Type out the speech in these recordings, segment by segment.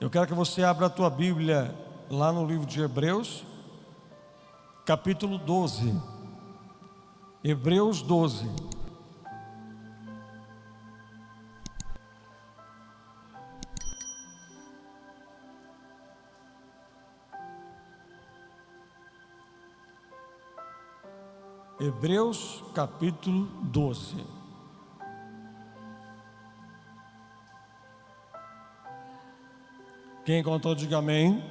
Eu quero que você abra a tua Bíblia lá no livro de Hebreus, capítulo 12. Hebreus 12. Hebreus capítulo 12. Quem encontrou, diga amém.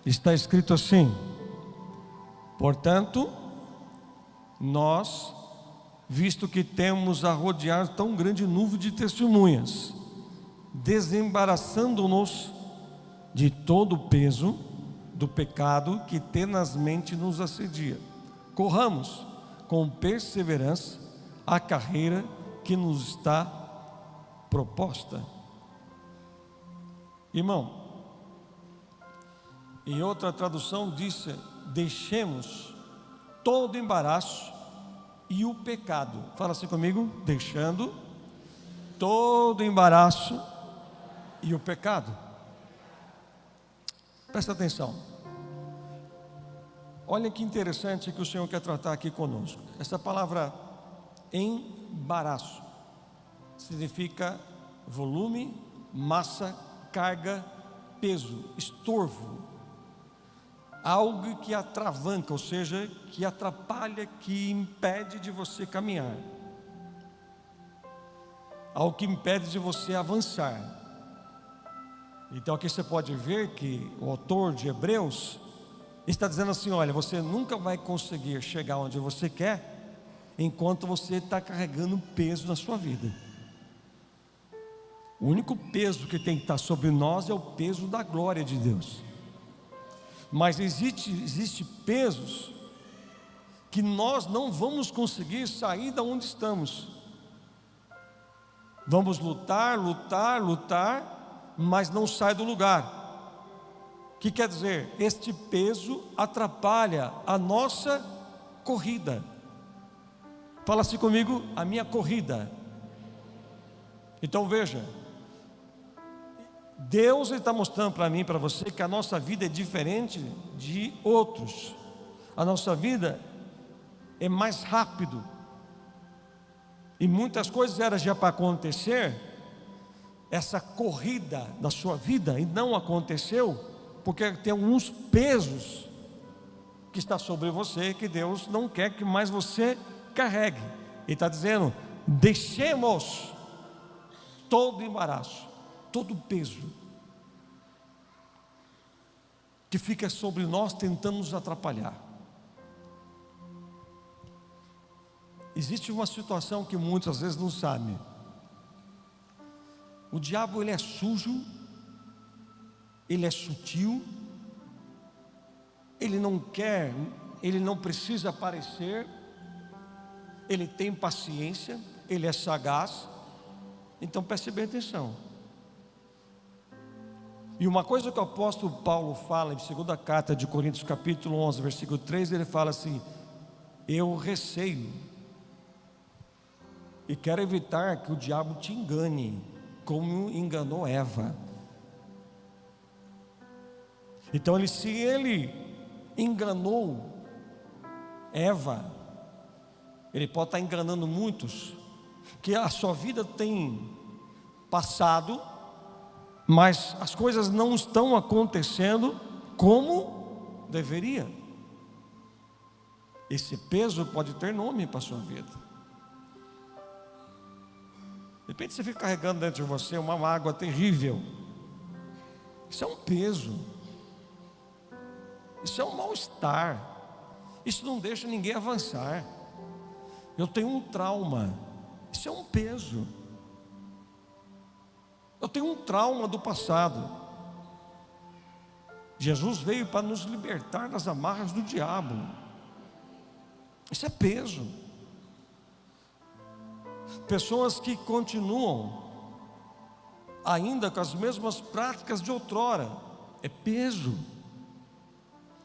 Está escrito assim: portanto, nós, visto que temos a rodear tão grande nuvem de testemunhas, desembaraçando-nos de todo o peso do pecado que tenazmente nos assedia, corramos com perseverança a carreira que nos está proposta. Irmão, em outra tradução diz: deixemos todo embaraço e o pecado. Fala assim comigo: deixando todo embaraço e o pecado. Presta atenção. Olha que interessante que o Senhor quer tratar aqui conosco. Essa palavra embaraço significa volume, massa, carga, peso, estorvo, algo que atravanca, ou seja, que atrapalha, que impede de você caminhar, algo que impede de você avançar. Então aqui você pode ver que o autor de Hebreus está dizendo assim: olha, você nunca vai conseguir chegar onde você quer enquanto você está carregando peso na sua vida. O único peso que tem que estar sobre nós é o peso da glória de Deus. Mas existe pesos que nós não vamos conseguir sair da onde estamos. Vamos lutar, mas não sai do lugar. O que quer dizer? Este peso atrapalha a nossa corrida. Fala assim comigo: a minha corrida. Então veja, Deus está mostrando para mim e para você que a nossa vida é diferente de outros. A nossa vida é mais rápido. E muitas coisas eram já para acontecer. Essa corrida da sua vida e não aconteceu porque tem alguns pesos que está sobre você que Deus não quer que mais você carregue. Ele está dizendo: deixemos todo embaraço, todo peso que fica sobre nós tentando nos atrapalhar. Existe uma situação que muitas vezes não sabem. O diabo, ele é sujo, ele é sutil, ele não quer, ele não precisa aparecer, ele tem paciência, ele é sagaz. Então preste bem atenção. E uma coisa que o apóstolo Paulo fala em 2ª carta de Coríntios capítulo 11, versículo 3, ele fala assim: eu receio e quero evitar que o diabo te engane, como enganou Eva. Então se ele enganou Eva, ele pode estar enganando muitos, que a sua vida tem passado, mas as coisas não estão acontecendo como deveria. Esse peso pode ter nome para a sua vida. De repente você fica carregando dentro de você uma mágoa terrível. Isso é um peso. Isso é um mal-estar. Isso não deixa ninguém avançar. Eu tenho um trauma. Isso é um peso. Eu tenho um trauma do passado. Jesus veio para nos libertar das amarras do diabo. Isso é peso. Pessoas que continuam ainda com as mesmas práticas de outrora, é peso.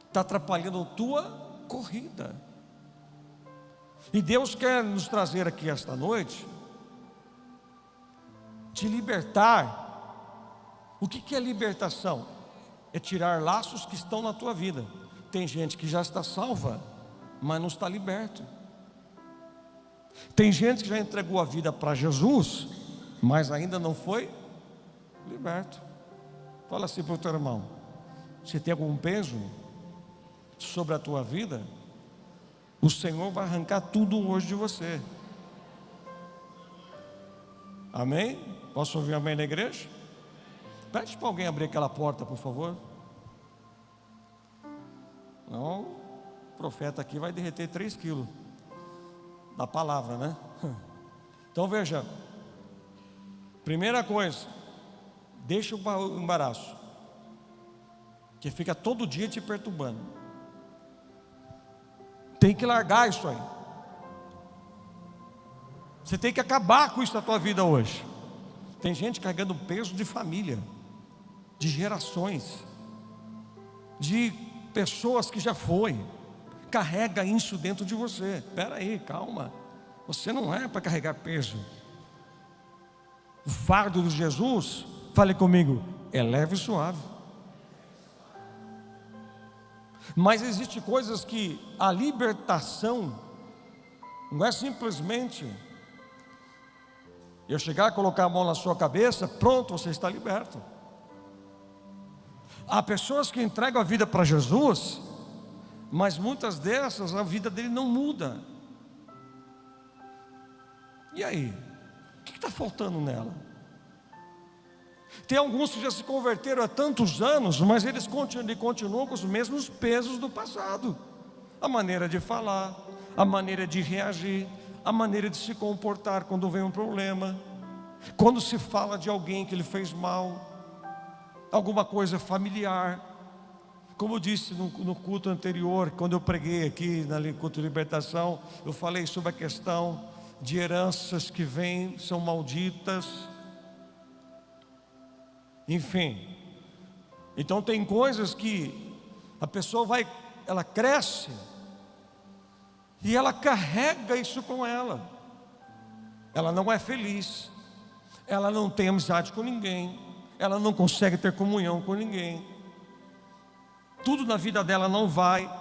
Está atrapalhando a tua corrida. E Deus quer nos trazer aqui esta noite, te libertar O que é libertação? É tirar laços que estão na tua vida. Tem gente que já está salva, mas não está liberto. Tem gente que já entregou a vida para Jesus, mas ainda não foi liberto. Fala assim para o teu irmão: se tem algum peso sobre a tua vida, o Senhor vai arrancar tudo hoje de você. Amém? Posso ouvir amém na igreja? Pede para alguém abrir aquela porta, por favor. Não, o profeta aqui vai derreter 3 quilos da palavra, né? Então veja, primeira coisa, deixa o embaraço, que fica todo dia te perturbando. Tem que largar isso aí. Você tem que acabar com isso na tua vida hoje. Tem gente carregando peso de família, de gerações, de pessoas que já foi. Carrega isso dentro de você. Espera aí, calma. Você não é para carregar peso. O fardo de Jesus, fale comigo, é leve e suave. Mas existem coisas que a libertação não é simplesmente eu chegar a colocar a mão na sua cabeça, pronto, você está liberto. Há pessoas que entregam a vida para Jesus, mas muitas dessas a vida dele não muda. E aí? O que está faltando nela? Tem alguns que já se converteram há tantos anos, mas eles continuam com os mesmos pesos do passado. A maneira de falar, a maneira de reagir, a maneira de se comportar quando vem um problema, quando se fala de alguém que lhe fez mal, alguma coisa familiar. Como eu disse no culto anterior, quando eu preguei aqui no culto de libertação, eu falei sobre a questão de heranças que vêm, são malditas. Enfim, então tem coisas que a pessoa ela cresce e ela carrega isso com ela. Ela não é feliz, ela não tem amizade com ninguém, ela não consegue ter comunhão com ninguém. Tudo na vida dela não vai,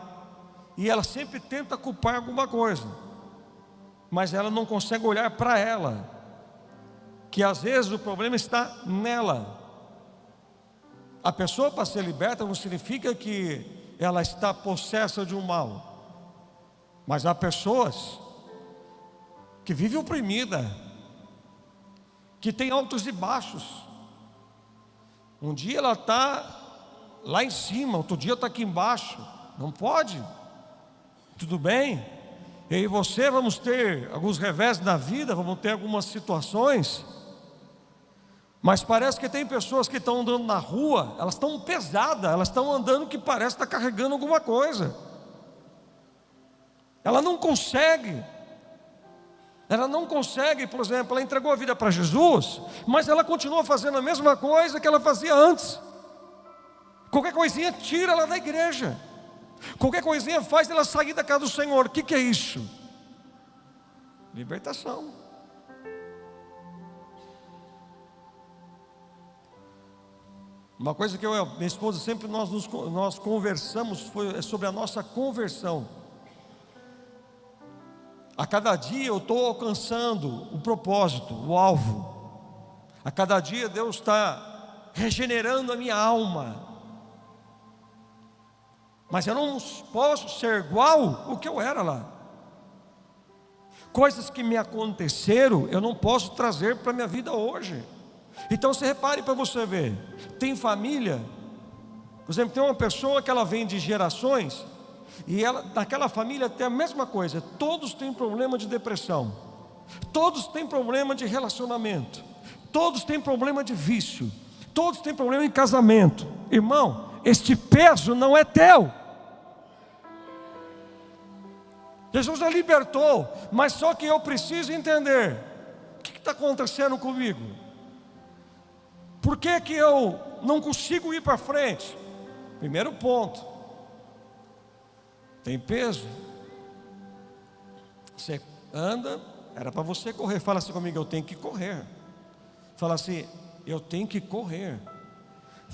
e ela sempre tenta culpar alguma coisa, mas ela não consegue olhar para ela, que às vezes o problema está nela. A pessoa, para ser liberta, não significa que ela está possessa de um mal, mas há pessoas que vivem oprimida, que tem altos e baixos. Um dia ela está lá em cima, outro dia está aqui embaixo. Não pode. Tudo bem? Eu e você vamos ter alguns revés na vida, vamos ter algumas situações, mas parece que tem pessoas que estão andando na rua, elas estão pesadas, elas estão andando que parece estar carregando alguma coisa. Ela não consegue, por exemplo, ela entregou a vida para Jesus, mas ela continua fazendo a mesma coisa que ela fazia antes. Qualquer coisinha tira ela da igreja, qualquer coisinha faz ela sair da casa do Senhor. O que é isso? Libertação. Uma coisa que eu e minha esposa sempre nós conversamos é sobre a nossa conversão. A cada dia eu estou alcançando o propósito, o alvo. A cada dia Deus está regenerando a minha alma. Mas eu não posso ser igual o que eu era lá. Coisas que me aconteceram, eu não posso trazer para a minha vida hoje. Então você repare para você ver. Tem família, por exemplo, tem uma pessoa que ela vem de gerações, e ela, naquela família tem a mesma coisa. Todos têm problema de depressão, todos têm problema de relacionamento, todos têm problema de vício, todos têm problema em casamento. Irmão, este peso não é teu. Jesus já libertou, mas só que eu preciso entender o que está acontecendo comigo. Por que que eu não consigo ir para frente? Primeiro ponto, tem peso. Você anda, era para você correr. Fala assim comigo, eu tenho que correr. Fala assim, eu tenho que correr.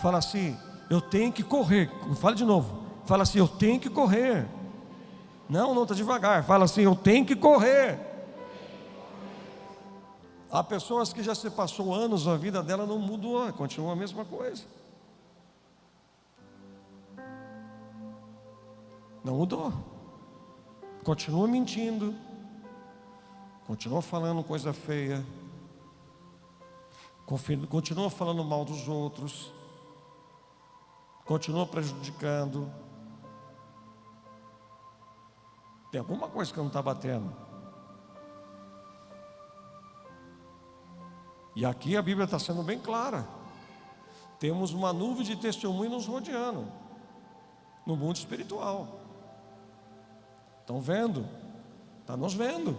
Fala assim: eu tenho que correr. Fala de novo. Fala assim: eu tenho que correr. Não, está devagar. Fala assim: eu tenho que correr. Há pessoas que já se passou anos, a vida dela não mudou, continua a mesma coisa. Não mudou. Continua mentindo. Continua falando coisa feia. Continua falando mal dos outros. Continua prejudicando. Tem alguma coisa que não está batendo. E aqui a Bíblia está sendo bem clara. Temos uma nuvem de testemunho nos rodeando, no mundo espiritual. Estão vendo? Está nos vendo.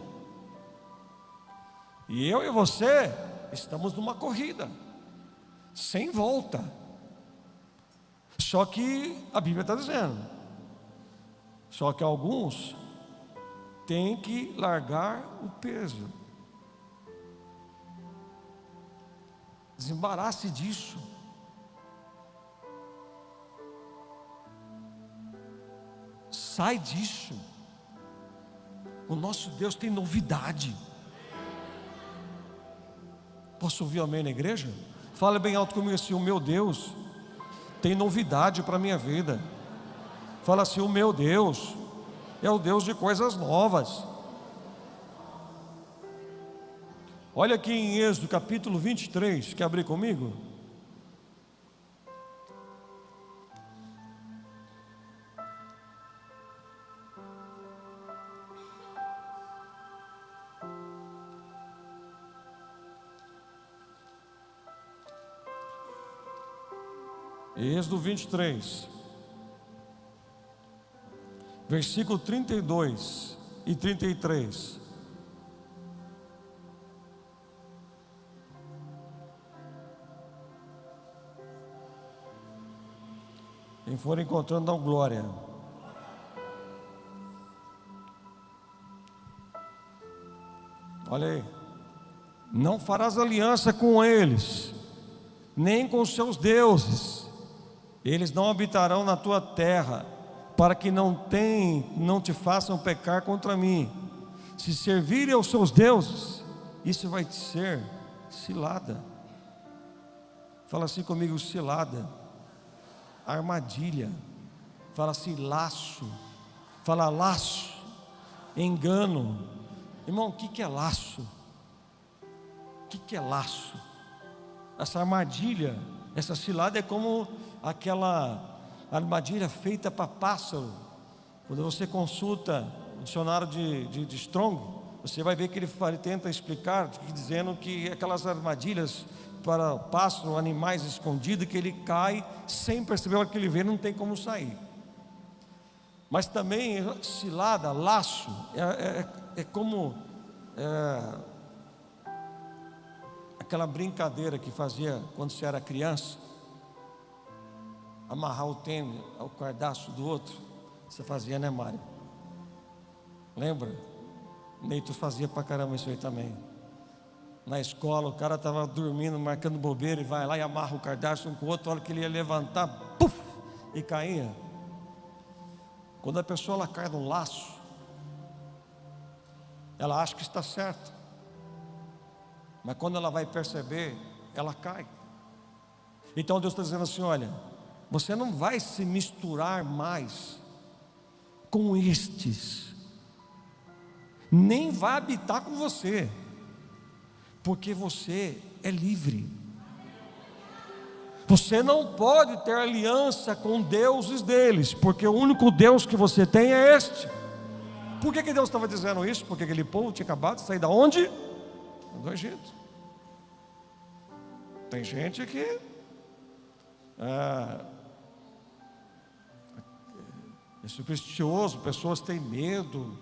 E eu e você estamos numa corrida sem volta. Só que a Bíblia está dizendo, só que alguns têm que largar o peso. Desembarace disso. Sai disso. O nosso Deus tem novidade. Posso ouvir amém na igreja? Fala bem alto comigo assim: o meu Deus tem novidade para a minha vida. Fala assim: o meu Deus é o Deus de coisas novas. Olha aqui em Êxodo capítulo 23, quer abrir comigo? Êxodo 23, versículo 32 e 33. Quem for encontrando, dá glória. Olha aí. Não farás aliança com eles, nem com os seus deuses. Eles não habitarão na tua terra, para que não te façam pecar contra mim. Se servirem aos seus deuses, isso vai te ser cilada. Fala assim comigo: cilada. Armadilha. Fala assim: laço. Fala laço. Engano. Irmão, o que é laço? O que é laço? Essa armadilha, essa cilada é como aquela armadilha feita para pássaro. Quando você consulta o dicionário de Strong, você vai ver que ele tenta explicar, dizendo que aquelas armadilhas para pássaro, animais escondidos, que ele cai sem perceber o que ele vê, não tem como sair. Mas também cilada, laço, é como aquela brincadeira que fazia quando você era criança, amarrar o tênis ao cardaço do outro. Você fazia, né, Mário? Lembra? Neito fazia pra caramba isso aí também. Na escola, o cara estava dormindo, marcando bobeira, e vai lá e amarra o cardápio um com o outro. A hora que ele ia levantar, puf, e caía. Quando a pessoa ela cai num laço, ela acha que está certa, mas quando ela vai perceber, ela cai. Então Deus está dizendo assim: olha, você não vai se misturar mais com estes, nem vai habitar com você, porque você é livre. Você não pode ter aliança com deuses deles, porque o único Deus que você tem é este. Por que Deus estava dizendo isso? Porque aquele povo tinha acabado de sair da onde? Do Egito. Tem gente que é supersticioso, pessoas têm medo.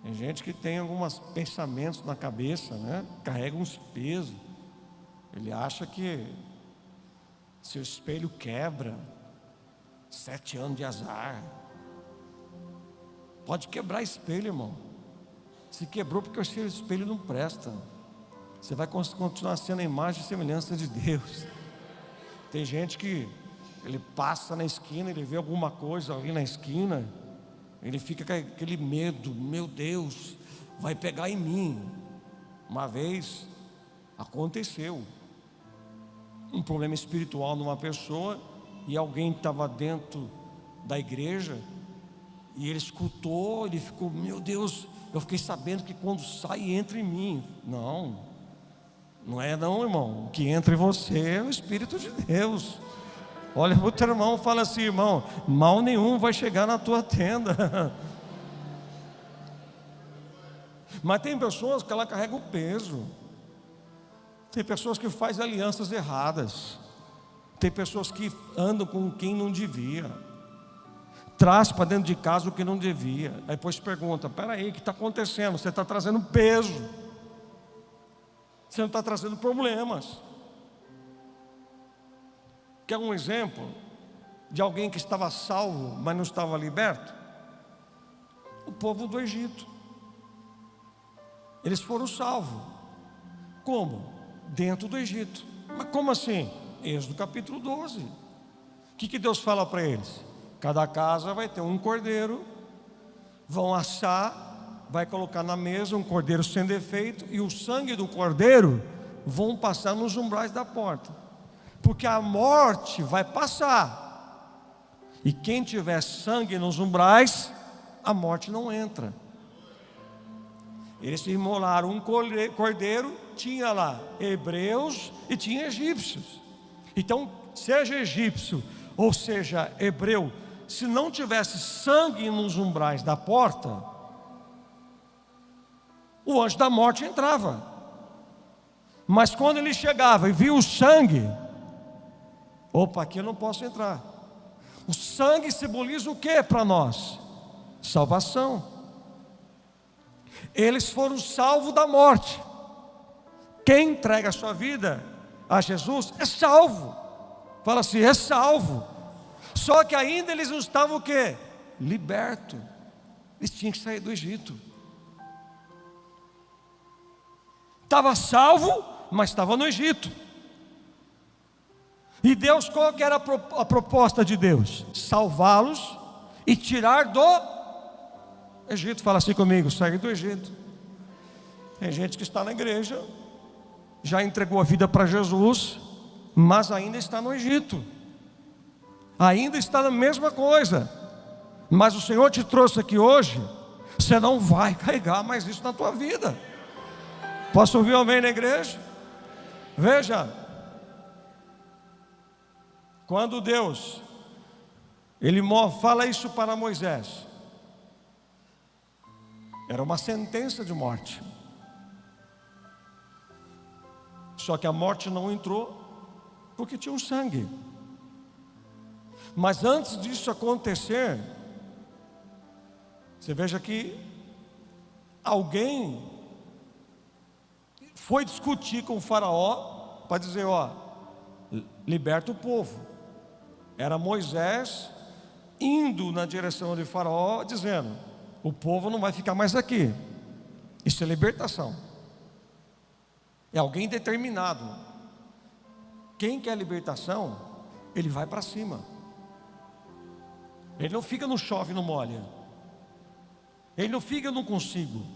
Tem gente que tem alguns pensamentos na cabeça, né? Carrega uns pesos. Ele acha que seu espelho quebra, 7 anos de azar. Pode quebrar espelho, irmão. Se quebrou porque o seu espelho não presta. Você vai continuar sendo a imagem e semelhança de Deus. Tem gente que ele passa na esquina, ele vê alguma coisa ali na esquina, ele fica com aquele medo, meu Deus, vai pegar em mim. Uma vez aconteceu um problema espiritual numa pessoa, e alguém estava dentro da igreja, e ele escutou, ele ficou, meu Deus, eu fiquei sabendo que quando sai entra em mim. Não é não, irmão. O que entra em você é o Espírito de Deus. Olha para o teu irmão e fala assim, irmão, mal nenhum vai chegar na tua tenda. Mas tem pessoas que ela carrega o peso. Tem pessoas que fazem alianças erradas. Tem pessoas que andam com quem não devia, traz para dentro de casa o que não devia. Aí depois pergunta, peraí, o que está acontecendo? Você está trazendo peso, você não está trazendo problemas. Quer um exemplo de alguém que estava salvo, mas não estava liberto? O povo do Egito. Eles foram salvos. Como? Dentro do Egito. Mas como assim? Êxodo capítulo 12. O que Deus fala para eles? Cada casa vai ter um cordeiro, vão assar, vai colocar na mesa um cordeiro sem defeito, e o sangue do cordeiro vão passar nos umbrais da porta, porque a morte vai passar, e quem tiver sangue nos umbrais, a morte não entra. Eles imolaram um cordeiro, tinha lá hebreus e tinha egípcios. Então, seja egípcio ou seja hebreu, se não tivesse sangue nos umbrais da porta, o anjo da morte entrava. Mas quando ele chegava e viu o sangue, opa, aqui eu não posso entrar. O sangue simboliza o que para nós? Salvação. Eles foram salvos da morte. Quem entrega a sua vida a Jesus é salvo. Fala assim, é salvo. Só que ainda eles não estavam o quê? Libertos. Eles tinham que sair do Egito. Estava salvo, mas estava no Egito. E Deus, qual que era a proposta de Deus? Salvá-los e tirar do Egito. Fala assim comigo, sair do Egito. Tem gente que está na igreja, já entregou a vida para Jesus, mas ainda está no Egito, ainda está na mesma coisa. Mas o Senhor te trouxe aqui hoje, você não vai carregar mais isso na tua vida. Posso ouvir um amém na igreja? Veja, quando Deus Ele fala isso para Moisés, era uma sentença de morte. Só que a morte não entrou, porque tinha um sangue. Mas antes disso acontecer, você veja que alguém foi discutir com o faraó, para dizer, ó, liberta o povo. Era Moisés indo na direção de faraó, dizendo, o povo não vai ficar mais aqui. Isso é libertação. É alguém determinado. Quem quer libertação, ele vai para cima. Ele não fica no chove e não molha. Ele não fica no consigo.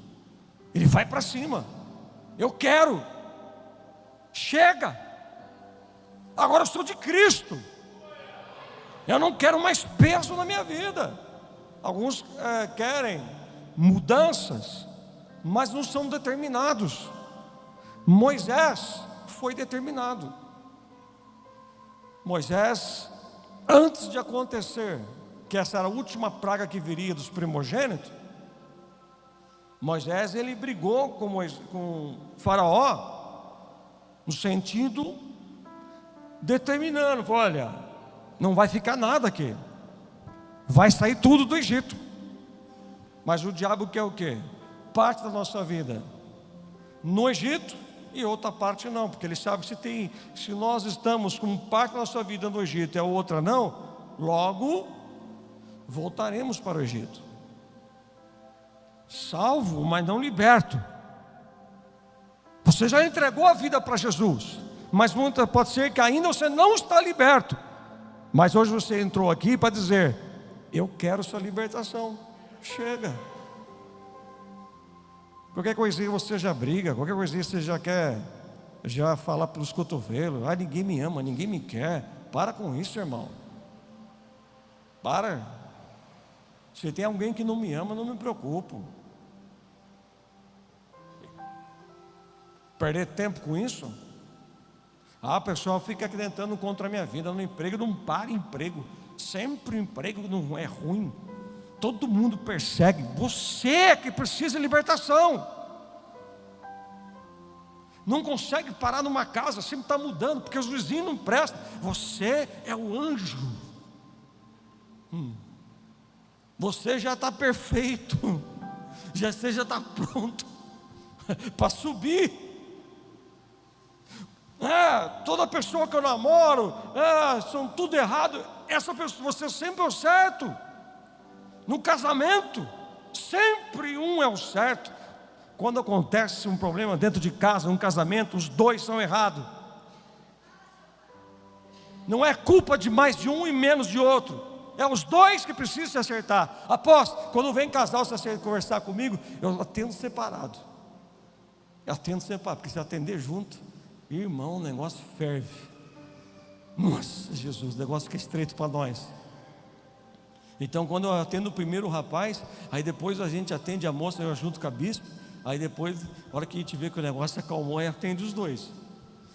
Ele vai para cima. Eu quero. Chega. Agora eu sou de Cristo. Eu não quero mais peso na minha vida. Alguns querem mudanças, mas não são determinados. Moisés foi determinado. Moisés, antes de acontecer, que essa era a última praga que viria dos primogênitos, Moisés, ele brigou com Faraó, no sentido, determinando, falou, olha, não vai ficar nada aqui, vai sair tudo do Egito. Mas o diabo quer o quê? Parte da nossa vida no Egito, e outra parte não, porque ele sabe que se nós estamos com parte da nossa vida no Egito e a outra não, logo voltaremos para o Egito. Salvo, mas não liberto. Você já entregou a vida para Jesus, mas pode ser que ainda você não está liberto. Mas hoje você entrou aqui para dizer: eu quero sua libertação. Chega. Qualquer coisinha você já briga, qualquer coisinha você já quer falar pelos cotovelos. Ah, ninguém me ama, ninguém me quer. Para com isso, irmão. Para. Se tem alguém que não me ama, não me preocupo. Perder tempo com isso? A pessoa fica acreditando contra a minha vida. No emprego, não para emprego. Sempre o emprego não é ruim. Todo mundo persegue. Você é que precisa de libertação. Não consegue parar numa casa, sempre está mudando, porque os vizinhos não prestam. Você é o anjo. Você já está perfeito. Você já está pronto para subir. Toda pessoa que eu namoro, são tudo errado. Essa pessoa, você sempre é o certo. No casamento, sempre um é o certo. Quando acontece um problema dentro de casa, um casamento, os dois são errados. Não é culpa de mais de um e menos de outro. É os dois que precisam se acertar. Apóstolo, quando vem casal se conversar comigo, eu atendo separado. Porque se atender junto, irmão, o negócio ferve. Nossa, Jesus, o negócio fica estreito para nós. Então, quando eu atendo o primeiro rapaz, aí depois a gente atende a moça, eu junto com a bispa. Aí depois, na hora que a gente vê que o negócio acalmou, aí atende os dois.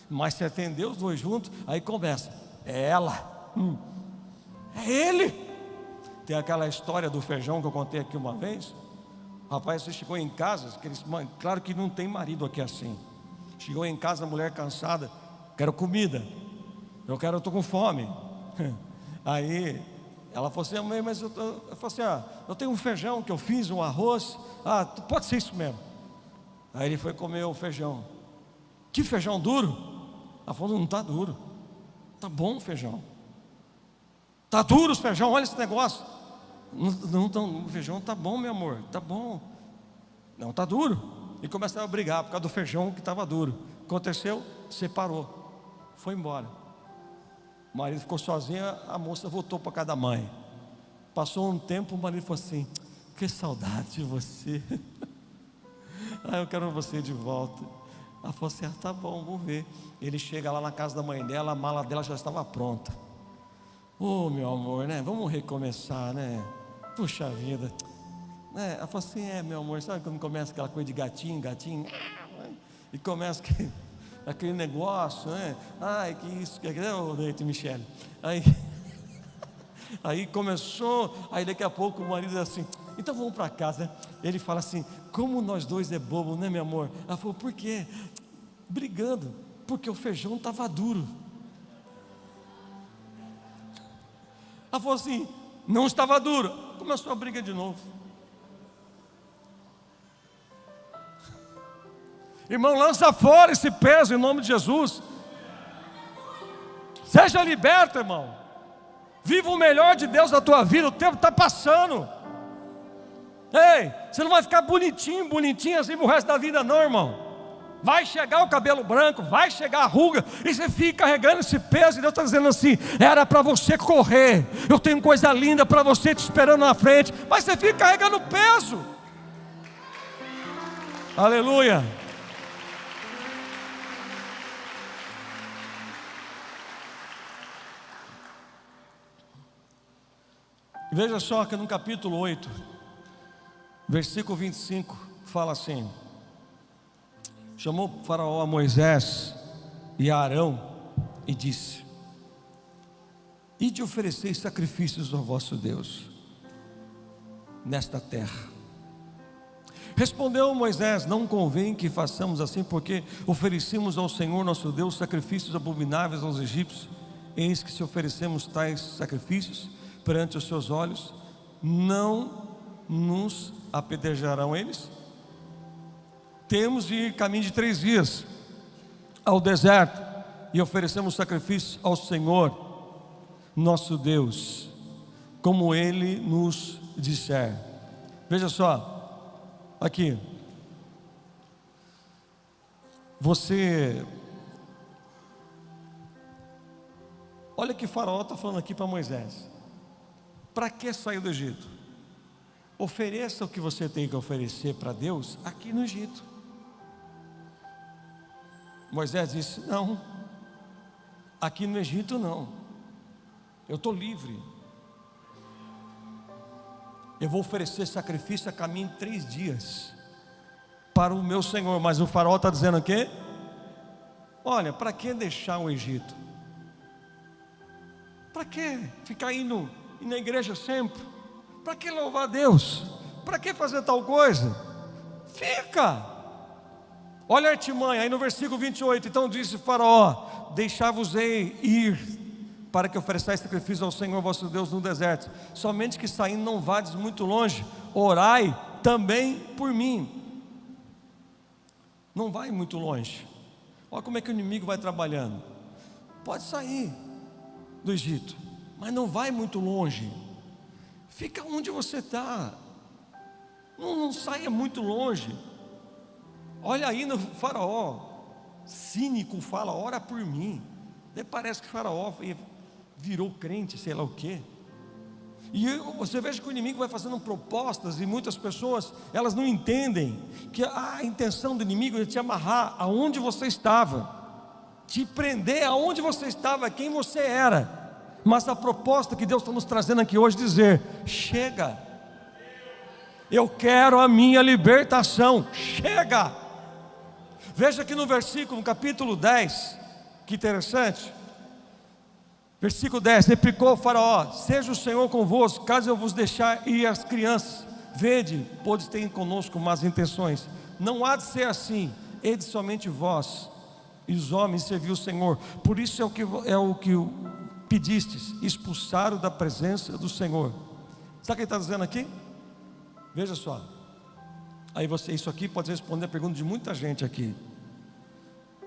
Mas se atender os dois juntos, aí começa: é ela, é ele. Tem aquela história do feijão que eu contei aqui uma vez. Rapaz, você chegou em casa, claro que não tem marido aqui assim. Chegou em casa, a mulher cansada: quero comida, eu estou com fome. Aí ela falou assim: mas eu falei assim: eu tenho um feijão que eu fiz, um arroz. Pode ser isso mesmo. Aí ele foi comer o feijão. Que feijão duro? Ela falou: não está duro, está bom o feijão. Está duro o feijão, olha esse negócio. Não, o feijão está bom, meu amor, está bom. Não, está duro. E começaram a brigar por causa do feijão que estava duro. Aconteceu, separou, foi embora. O marido ficou sozinho, a moça voltou para casa da mãe. Passou um tempo, o marido falou assim: que saudade de você. Eu quero você de volta. Ela falou assim: tá bom, vou ver. Ele chega lá na casa da mãe dela, a mala dela já estava pronta. Meu amor, né? Vamos recomeçar, né? Puxa vida. Ela falou assim: meu amor, sabe quando começa aquela coisa de gatinho, e começa aquele negócio, né? Que isso, que aquilo, Leite Michele. Aí começou, aí daqui a pouco o marido diz assim: então vamos para casa. Ele fala assim: como nós dois é bobo, né, meu amor? Ela falou: por quê? Brigando, porque o feijão estava duro. Ela falou assim: não estava duro. Começou a briga de novo. Irmão, lança fora esse peso em nome de Jesus. Seja liberto, irmão. Viva o melhor de Deus na tua vida. O tempo está passando. Ei, você não vai ficar bonitinho assim pro resto da vida não, irmão. Vai chegar o cabelo branco, vai chegar a ruga, e você fica carregando esse peso. E Deus está dizendo assim: era para você correr, eu tenho coisa linda para você te esperando na frente. Mas você fica carregando peso. Aleluia. Veja só que no capítulo 8, versículo 25, fala assim: chamou o faraó a Moisés e a Arão e disse: ide oferecer sacrifícios ao vosso Deus nesta terra. Respondeu Moisés: não convém que façamos assim, porque oferecemos ao Senhor nosso Deus sacrifícios abomináveis aos egípcios. Eis que se oferecemos tais sacrifícios perante os seus olhos, não nos apedrejarão eles? Temos de ir caminho de 3 dias ao deserto e oferecemos sacrifício ao Senhor nosso Deus, como Ele nos disser. Veja só, aqui, Olha que Faraó está falando aqui para Moisés: para que sair do Egito? Ofereça o que você tem que oferecer para Deus aqui no Egito. Moisés disse: não, aqui no Egito não, eu estou livre. Eu vou oferecer sacrifício a caminho em 3 dias para o meu Senhor. Mas o Faraó está dizendo o quê? Olha, para que deixar o Egito? Para que ficar indo na igreja sempre? Para que louvar a Deus? Para que fazer tal coisa? Fica. Olha a artimanha, aí no versículo 28, então disse Faraó: deixar-vos-ei ir, para que ofereçais sacrifício ao Senhor vosso Deus no deserto, somente que saindo não vades muito longe, orai também por mim. Não vai muito longe. Olha como é que o inimigo vai trabalhando. Pode sair do Egito, mas não vai muito longe. Fica onde você está. Não saia muito longe. Olha aí no Faraó, cínico, fala: ora por mim. Daí parece que Faraó virou crente, sei lá o quê. E você veja que o inimigo vai fazendo propostas, e muitas pessoas, elas não entendem que a intenção do inimigo é te amarrar aonde você estava, te prender aonde você estava, quem você era. Mas a proposta que Deus está nos trazendo aqui hoje, dizer: chega, eu quero a minha libertação, chega. Veja aqui no versículo, no capítulo 10, que interessante. Versículo 10: replicou o Faraó: seja o Senhor convosco, caso eu vos deixar ir as crianças. Vede, podes ter conosco más intenções. Não há de ser assim, hede somente vós e os homens servir o Senhor. Por isso é o que pedistes, expulsar-o da presença do Senhor. Sabe o que ele está dizendo aqui? Veja só. Aí isso aqui pode responder a pergunta de muita gente aqui.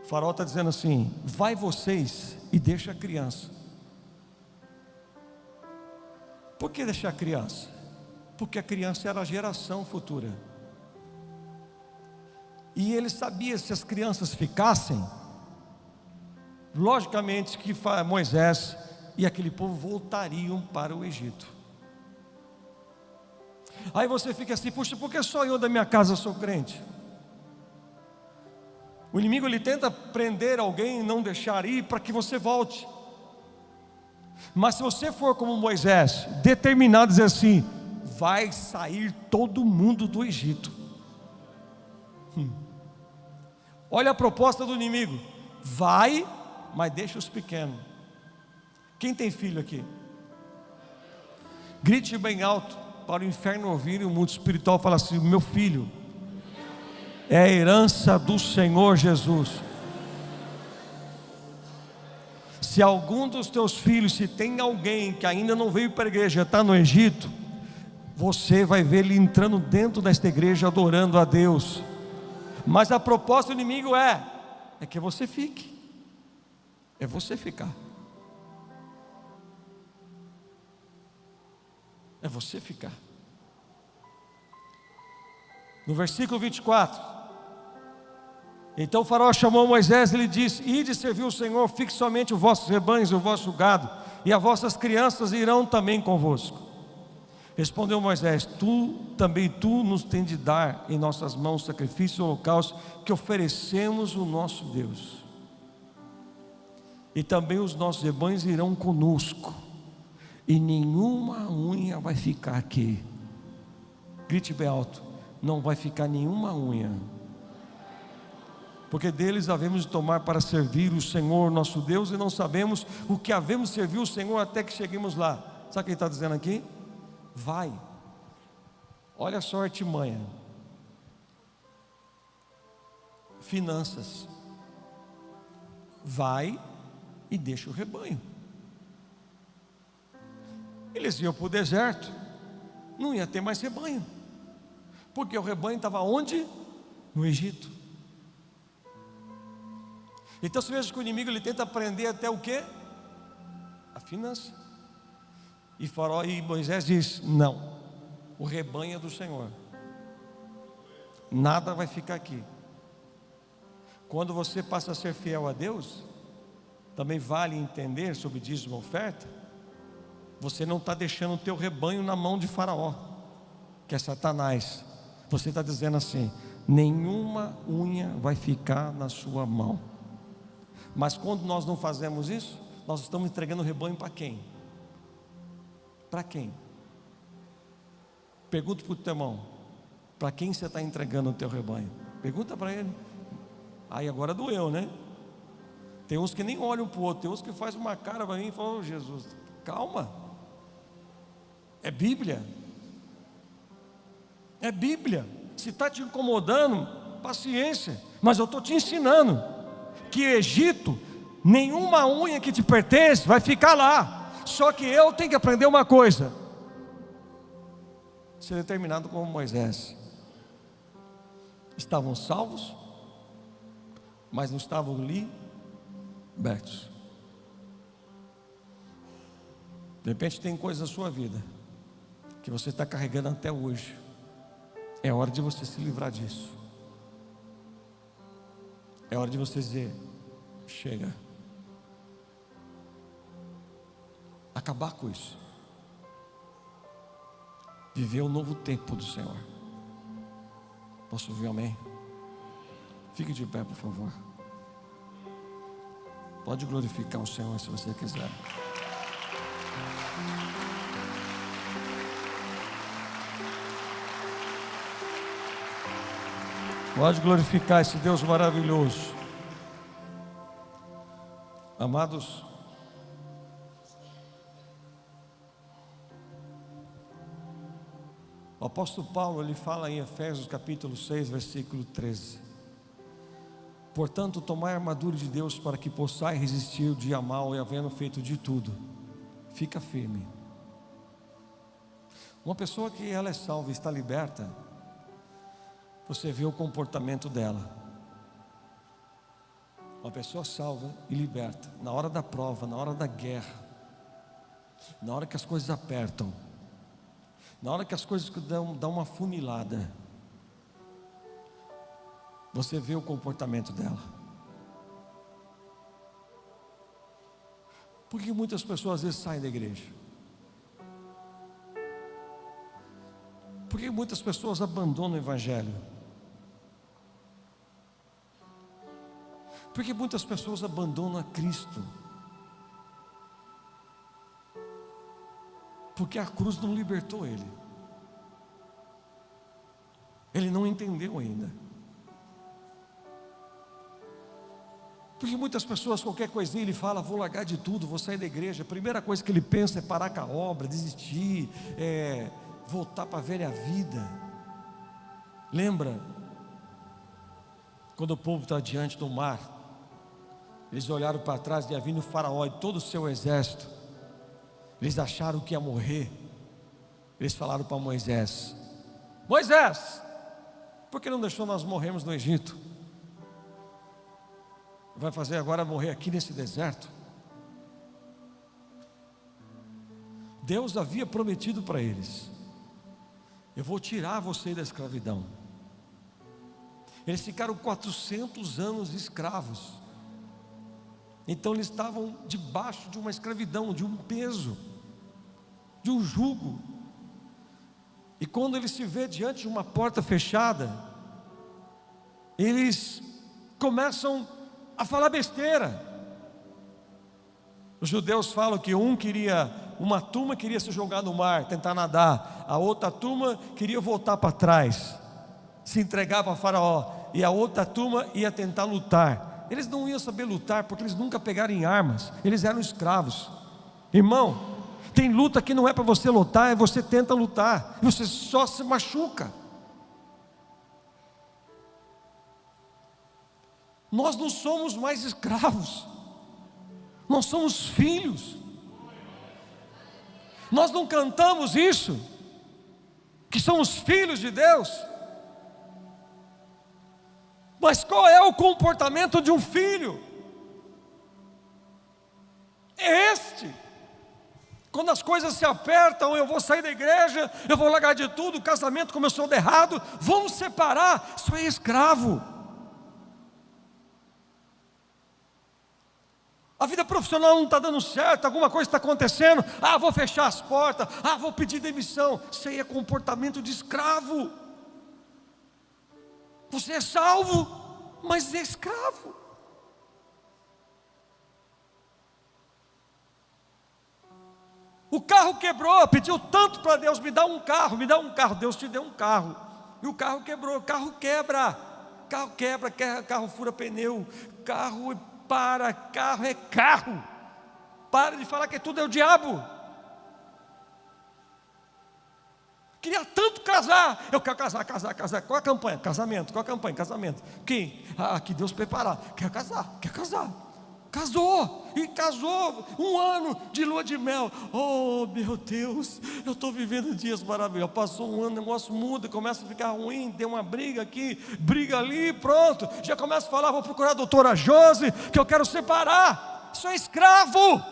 O Faraó está dizendo assim: vai vocês e deixa a criança. Por que deixar a criança? Porque a criança era a geração futura. E ele sabia, se as crianças ficassem, logicamente que Moisés e aquele povo voltariam para o Egito. Aí você fica assim: puxa, por que só eu da minha casa sou crente? O inimigo, ele tenta prender alguém e não deixar ir para que você volte. Mas se você for como Moisés, determinado a dizer assim: vai sair todo mundo do Egito. Olha a proposta do inimigo: vai, mas deixa os pequenos. Quem tem filho aqui? Grite bem alto para o inferno ouvir, e o mundo espiritual fala assim: meu filho é a herança do Senhor Jesus. Se algum dos teus filhos, se tem alguém que ainda não veio para a igreja, está no Egito, você vai ver ele entrando dentro desta igreja, adorando a Deus. Mas a proposta do inimigo é que você fique, é você ficar, é você ficar. No versículo 24, então o Faraó chamou Moisés e lhe disse: ide servir o Senhor, fique somente os vossos rebanhos e o vosso gado, e as vossas crianças irão também convosco. Respondeu Moisés: tu nos tem de dar em nossas mãos sacrifício e holocausto que oferecemos ao nosso Deus, e também os nossos rebanhos irão conosco, e nenhuma unha vai ficar aqui. Grite bem alto: não vai ficar nenhuma unha, porque deles havemos de tomar para servir o Senhor nosso Deus, e não sabemos o que havemos de servir o Senhor até que cheguemos lá. Sabe o que ele está dizendo aqui? Vai. Olha só a artimanha. Finanças. Vai e deixa o rebanho. Eles iam para o deserto, não ia ter mais rebanho, porque o rebanho estava onde? No Egito. Então você veja que o inimigo, ele tenta prender até o quê? A finança. E Faraó e Moisés diz: não, o rebanho é do Senhor, nada vai ficar aqui. Quando você passa a ser fiel a Deus, também vale entender sobre dízimo e oferta. Você não está deixando o teu rebanho na mão de Faraó, que é Satanás. Você está dizendo assim: nenhuma unha vai ficar na sua mão. Mas quando nós não fazemos isso, nós estamos entregando o rebanho para quem? Para quem? Pergunta para o teu irmão: para quem você está entregando o teu rebanho? Pergunta para ele. Aí agora doeu, né? Tem uns que nem olham para o outro, tem uns que fazem uma cara para mim e falam: oh, Jesus, calma. É Bíblia. É Bíblia. Se está te incomodando, paciência. Mas eu estou te ensinando que Egito, nenhuma unha que te pertence vai ficar lá. Só que eu tenho que aprender uma coisa: ser determinado como Moisés. Estavam salvos, mas não estavam libertos. De repente tem coisa na sua vida que você está carregando até hoje. É hora de você se livrar disso. É hora de você dizer: chega. Acabar com isso. Viver o novo tempo do Senhor. Posso ouvir amém? Fique de pé, por favor. Pode glorificar o Senhor se você quiser. Pode glorificar esse Deus maravilhoso. Amados, o apóstolo Paulo, ele fala em Efésios capítulo 6, versículo 13: portanto, tomai a armadura de Deus para que possais resistir o dia mau, e havendo feito de tudo, fica firme. Uma pessoa que ela é salva e está liberta, você vê o comportamento dela. Uma pessoa salva e liberta, na hora da prova, na hora da guerra, na hora que as coisas apertam, na hora que as coisas dão uma funilada, você vê o comportamento dela. Por que muitas pessoas às vezes saem da igreja? Por que muitas pessoas abandonam o evangelho? Por que muitas pessoas abandonam a Cristo? Porque a cruz não libertou ele. Ele não entendeu ainda. Porque muitas pessoas, qualquer coisinha ele fala: vou largar de tudo, vou sair da igreja. A primeira coisa que ele pensa é parar com a obra, desistir, voltar para a velha vida. Lembra quando o povo está diante do mar? Eles olharam para trás e havia vindo o Faraó e todo o seu exército. Eles acharam que ia morrer. Eles falaram para Moisés: Moisés, por que não deixou nós morrermos no Egito? Vai fazer agora morrer aqui nesse deserto? Deus havia prometido para eles: eu vou tirar você da escravidão. Eles ficaram 400 anos escravos. Então eles estavam debaixo de uma escravidão, de um peso, de um jugo. E quando eles se vê diante de uma porta fechada, eles começam a falar besteira. Os judeus falam que uma turma queria se jogar no mar, tentar nadar, a outra turma queria voltar para trás, se entregar para Faraó, e a outra turma ia tentar lutar. Eles não iam saber lutar, porque eles nunca pegaram em armas, eles eram escravos. Irmão, tem luta que não é para você lutar, é você tenta lutar, você só se machuca. Nós não somos mais escravos, nós somos filhos. Nós não cantamos isso, que somos filhos de Deus. Mas qual é o comportamento de um filho? É este. Quando as coisas se apertam, eu vou sair da igreja, eu vou largar de tudo, o casamento começou a dar errado, vamos separar. Isso é escravo. A vida profissional não está dando certo, alguma coisa está acontecendo, vou fechar as portas, vou pedir demissão. Isso aí é comportamento de escravo. Você é salvo, mas é escravo. O carro quebrou, pediu tanto para Deus, me dá um carro, me dá um carro. Deus te deu um carro, e o carro quebrou. O carro quebra, carro fura pneu, carro para, carro é carro. Para de falar que tudo é o diabo. Queria tanto casar, eu quero casar. Qual a campanha? Casamento. Qual a campanha? Casamento. Quem? Que Deus preparar. Quer casar. Casou, e casou, 1 ano de lua de mel. Oh meu Deus, eu estou vivendo dias maravilhosos. Passou 1 ano, o negócio muda, começa a ficar ruim, tem uma briga aqui, briga ali, pronto. Já começa a falar, vou procurar a doutora Josi, que eu quero separar. Isso é escravo,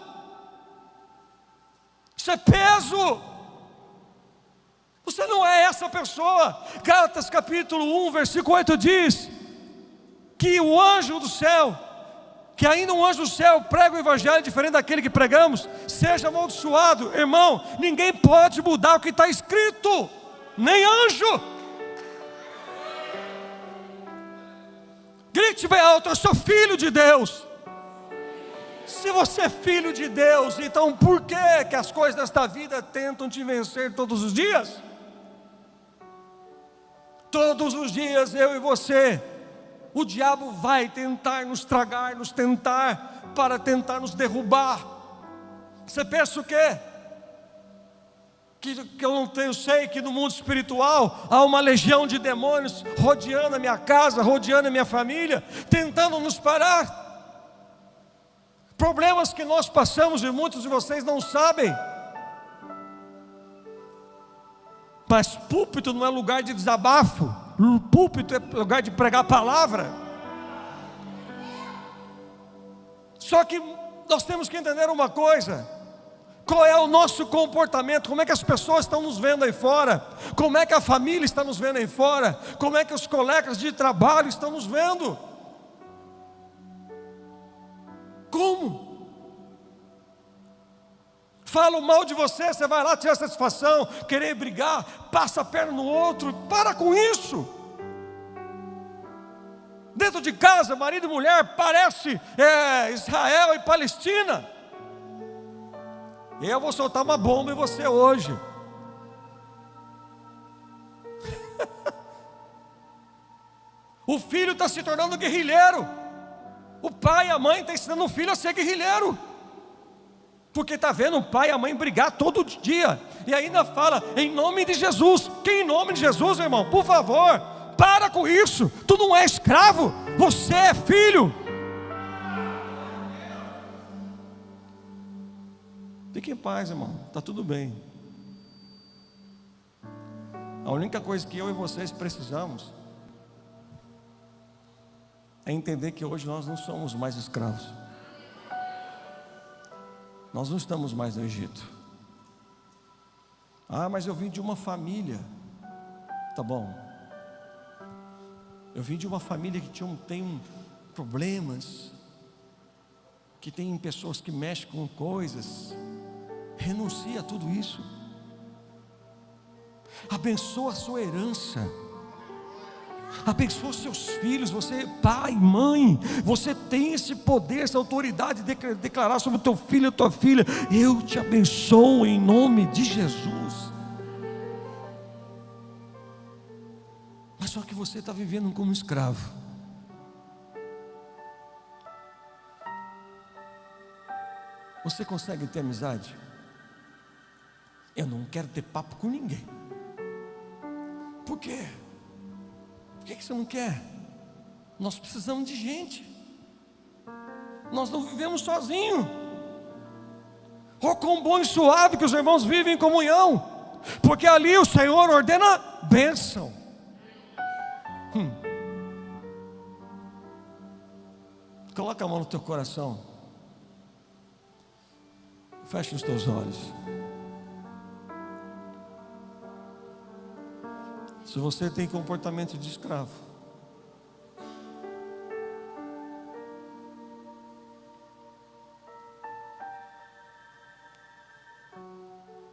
isso é peso. Você não é essa pessoa. Gálatas capítulo 1, versículo 8 diz que o anjo do céu, que ainda um anjo do céu prega o evangelho diferente daquele que pregamos, seja amaldiçoado. Irmão, ninguém pode mudar o que está escrito, nem anjo. Grite bem alto, eu sou filho de Deus. Se você é filho de Deus, então por que as coisas desta vida tentam te vencer todos os dias? Todos os dias eu e você, o diabo vai tentar nos tragar, nos tentar, para tentar nos derrubar. Você pensa o quê? Que eu não tenho, sei que no mundo espiritual há uma legião de demônios rodeando a minha casa, rodeando a minha família, tentando nos parar. Problemas que nós passamos e muitos de vocês não sabem. Mas púlpito não é lugar de desabafo, púlpito é lugar de pregar a palavra. Só que nós temos que entender uma coisa: qual é o nosso comportamento, como é que as pessoas estão nos vendo aí fora, como é que a família está nos vendo aí fora, como é que os colegas de trabalho estão nos vendo. Como? Falam mal de você, você vai lá tirar satisfação, querer brigar, passa a perna no outro, para com isso. Dentro de casa, marido e mulher, parece Israel e Palestina. Eu vou soltar uma bomba em você hoje. O filho está se tornando guerrilheiro. O pai e a mãe estão ensinando o filho a ser guerrilheiro, porque está vendo o pai e a mãe brigar todo dia, e ainda fala, em nome de Jesus. Que em nome de Jesus, irmão? Por favor, para com isso. Tu não é escravo, você é filho. Fique em paz, irmão, está tudo bem. A única coisa que eu e vocês precisamos é entender que hoje nós não somos mais escravos. Nós não estamos mais no Egito. Mas eu vim de uma família. Tá bom. Eu vim de uma família que tem problemas, que tem pessoas que mexem com coisas. Renuncia a tudo isso. Abençoa a sua herança. Abençoa seus filhos. Você, pai, mãe, você tem esse poder, essa autoridade de declarar sobre o teu filho e a tua filha: eu te abençoo em nome de Jesus. Mas só que você está vivendo como escravo. Você consegue ter amizade? Eu não quero ter papo com ninguém. Por quê? Por que você não quer? Nós precisamos de gente. Nós não vivemos sozinhos. Oh, quão bom e suave que os irmãos vivem em comunhão, porque ali o Senhor ordena bênção. Coloca a mão no teu coração. Feche os teus olhos. Se você tem comportamento de escravo,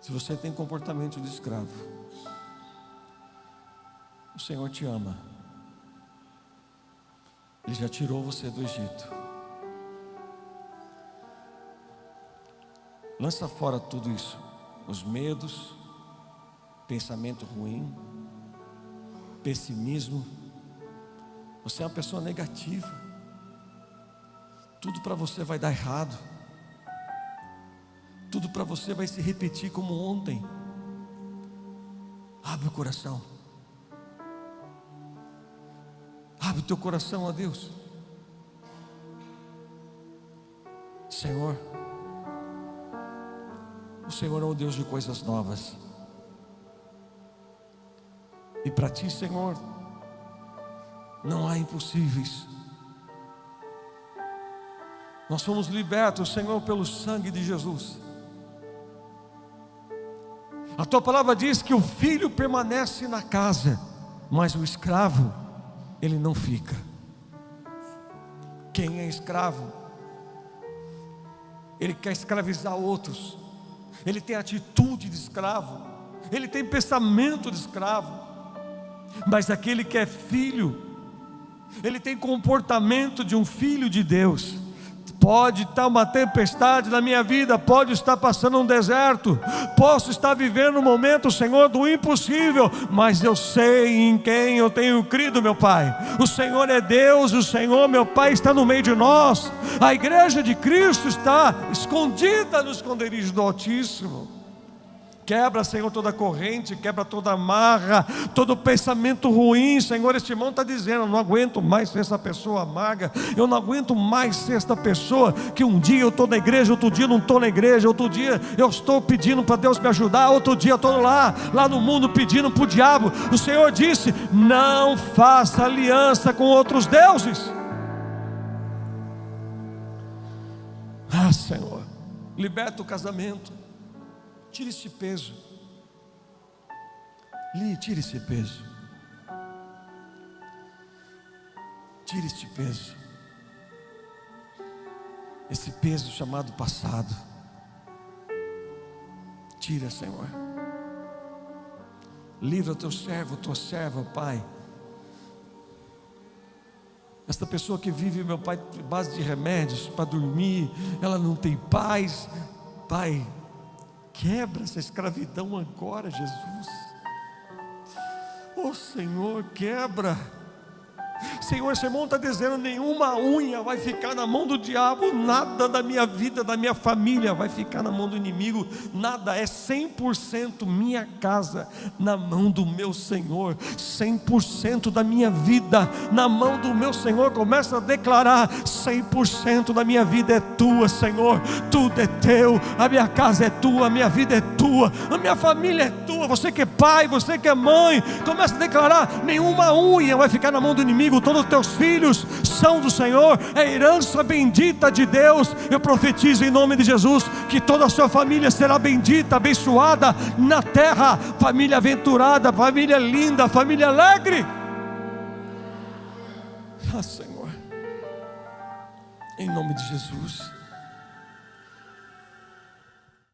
Se você tem comportamento de escravo, o Senhor te ama. Ele já tirou você do Egito. Lança fora tudo isso, os medos, pensamento ruim, pessimismo. Você é uma pessoa negativa. Tudo para você vai dar errado. Tudo para você vai se repetir como ontem. Abre o coração. Abre o teu coração a Deus. Senhor, o Senhor é um Deus de coisas novas. E para ti, Senhor, não há impossíveis. Nós fomos libertos, Senhor, pelo sangue de Jesus. A tua palavra diz que o filho permanece na casa, mas o escravo, ele não fica. Quem é escravo, ele quer escravizar outros. Ele tem atitude de escravo, ele tem pensamento de escravo. Mas aquele que é filho, ele tem comportamento de um filho de Deus. Pode estar uma tempestade na minha vida, pode estar passando um deserto, posso estar vivendo um momento, Senhor, do impossível, mas eu sei em quem eu tenho crido, meu Pai. O Senhor é Deus, o Senhor, meu Pai, está no meio de nós. A igreja de Cristo está escondida no esconderijo do Altíssimo. Quebra, Senhor, toda corrente, quebra toda amarra, todo pensamento ruim, Senhor. Este irmão está dizendo: eu não aguento mais ser essa pessoa amarga, eu não aguento mais ser esta pessoa que um dia eu estou na igreja, outro dia não estou na igreja, outro dia eu estou pedindo para Deus me ajudar, outro dia eu estou lá no mundo pedindo para o diabo. O Senhor disse: não faça aliança com outros deuses. Ah, Senhor, liberta o casamento. Tire esse peso. Tire esse peso. Tire este peso. Esse peso chamado passado. Tira, Senhor. Livra o teu servo, tua serva, Pai. Esta pessoa que vive, meu Pai, de base de remédios para dormir, ela não tem paz. Pai, quebra essa escravidão agora, Jesus. Oh Senhor, quebra. Senhor, esse irmão está dizendo: nenhuma unha vai ficar na mão do diabo, nada da minha vida, da minha família vai ficar na mão do inimigo, nada. É 100% minha casa na mão do meu Senhor, 100% da minha vida na mão do meu Senhor. Começa a declarar: 100% da minha vida é tua, Senhor, tudo é teu, a minha casa é tua, a minha vida é tua, a minha família é tua. Você que é pai, você que é mãe, começa a declarar: nenhuma unha vai ficar na mão do inimigo, todos os teus filhos são do Senhor, é herança bendita de Deus. Eu profetizo em nome de Jesus que toda a sua família será bendita, abençoada na terra, família aventurada, família linda, família alegre. Ah, Senhor, em nome de Jesus.